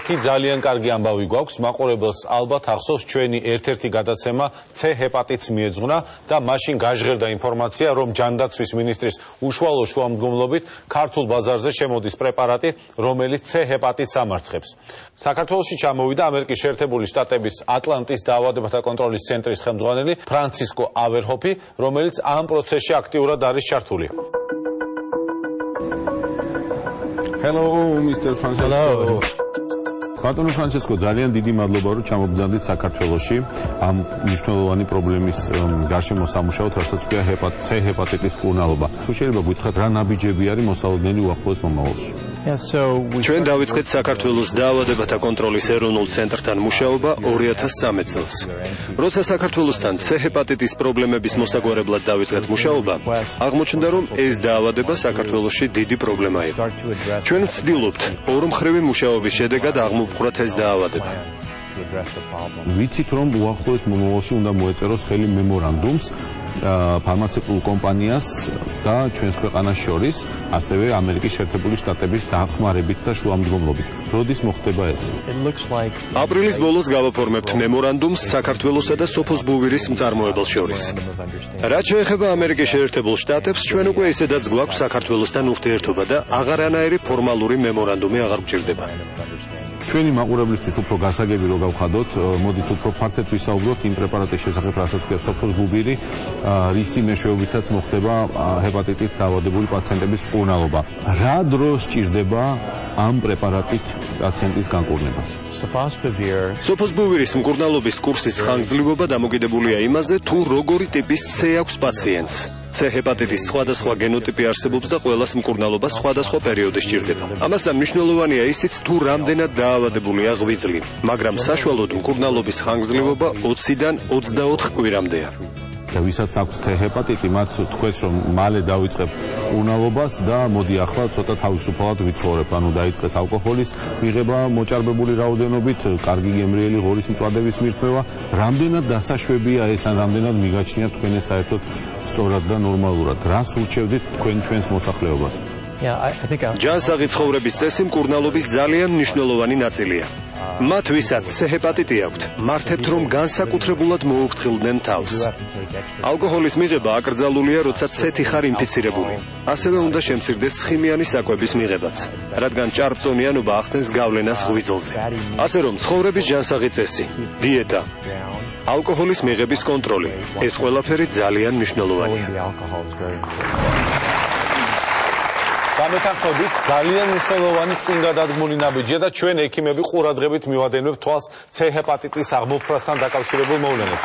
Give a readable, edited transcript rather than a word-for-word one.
ერთი ძალიან კარგი ამბავი გვაქვს, მაყურებელს ალბათ ახსოვს ჩვენი ერთ-ერთი გადაცემა C ჰეპატიტს მიეძღვნა და მაშინ გაჟღერდა ინფორმაცია, რომ ჯანდაცვის მინისტრის უშუალო შუამდგომლობით ქართულ ბაზარზე შემოდის პრეპარატი, რომელიც C ჰეპატიტს ამარცხებს. საქართველოში ჩამოვიდა ამერიკის შეერთებული შტატების ატლანტის დაავადებათა კონტროლის ცენტრის ხელმძღვანელი ფრანცისკო ავერჰოფი, რომელიც ამ პროცესში აქტიურად არის ჩართული. Hello, Mr. Francisco. ბატონო ფრანჩესკო, ძალიან დიდი მადლობა, რომ ჩამოგზავნით საქართველოში ამ მნიშვნელოვანი პრობლემის გარშემო სამუშაოდ, რასაც ქვია C ჰეპატიტის მკურნალობა. თუ შეიძლება გითხრათ, რა ნაბიჯები არის მოსალოდნელი უახლოეს მომავალში? ჩვენ დავიწყეთ საქართველოს დაავადებათა კონტროლის ეროვნულ ცენტრთან მუშაობა 2013 წელს. როცა საქართველოსთან C ჰეპატიტის პრობლემების მოსაგვარებლად დავიწყეთ მუშაობა, აღმოჩნდა, რომ ეს დაავადება საქართველოში დიდი პრობლემა იყო. ჩვენ ვცდილობთ ორმხრივი მუშაობის შედეგად აღმოვუყრათ ეს დაავადება. ვიცით, რომ უახლოეს მომავალში უნდა მოეწეროს ხელი მემორანდუმს ფარმაცევტულ კომპანიას და ჩვენს ქვეყანას შორის, ასევე ამერიკის შეერთებული შტატების დახმარებით და შუამდგომლობით. როდის მოხდება ეს? აპრილის ბოლოს გავაფორმებთ მემორანდუმს საქართველოსა და სოფოს ბუვირის მწარმოებელს შორის. რაც შეეხება ამერიკის შეერთებულ შტატებს, ჩვენ უკვე ისედაც გვაქვს საქართველოსთან ურთიერთობა და აღარანაირი ფორმალური მემორანდუმი აღარ გვჭირდება. ჩვენი მაყურებლისთვის უფრო გასაგები რო გავხადოთ, მოდით უფრო ფართედ ვისაუბროთ იმ პრეპარატის შესახებ, რასაც ქვია სოფოს ბუბირი, რისი მეშვეობითაც მოხდება ჰეპატიტით დაავადებული პაციენტების მკურნალობა. რა დროს სჭირდება ამ პრეპარატით პაციენტის განკურნებას? სოფოს ბუვირის მკურნალობის კურსის ხანგრძლივობა დამოკიდებულია იმაზე, თუ როგორი ტიპის C აქვს პაციენტს. C ჰეპატიტის სხვადასხვა გენოტიპი არსებობს და ყველას მკურნალობა სხვადასხვა პერიოდი სჭირდება. ამასთან მნიშვნელოვანია ისიც, თუ რამდენად დაავადებულია ღვიძლი, მაგრამ საშუალოდ მკურნალობის ხანგრძლივობა 20-დან 24 კვირამდეა. და ვისაც აქვს C ჰეპატიტი, მათ თქვეს, რომ მალე დავიწყებ მკურნალობას და მოდი ახლა ცოტა თავისუფლად ვიცხოვრებ, ანუ დაიწყეს ალკოჰოლის მიღება მოჭარბებული რაოდენობით, კარგი გემრიელი ღორის მწვადების მირთმევა. რამდენად დასაშვებია ეს, ან რამდენად მიგაჩნიათ თქვენ ეს საერთოდ სწორად და ნორმალურად? რას ურჩევდით თქვენ ჩვენს მოსახლეობას? ჯანსაღი ცხოვრების წესი მკურნალობის ძალიან მნიშვნელოვანი ნაწილია. მათ ვისაც C ჰეპატიტი აქვთ, მართებთ, რომ განსაკუთრებულად მოუფრთხილდნენ თავს. ალკოჰოლის მიღება აკრძალულია, როცა C-ით ხარ ინფიცირებული. ასევე უნდა შემცირდეს ხიმიანი საკვების მიღებაც, რადგან ჭარბწონიანობა ახდენს გავლენას ღვიძლზე. ასე რომ ცხოვრების ჯანსაღი წესი, დიეტა, ალკოჰოლის მიღების კონტროლი, ეს ყველაფერი ძალიან მნიშვნელოვანია. გამეთანხმებით, ძალიან მნიშვნელოვანი წინგადადგმული ნაბიჯია და ჩვენ ექიმები ყურადღებით მივადენებთ თვალს C ჰეპატიტის აღმოფხვრასთან დაკავშირებულ მოვლენებს.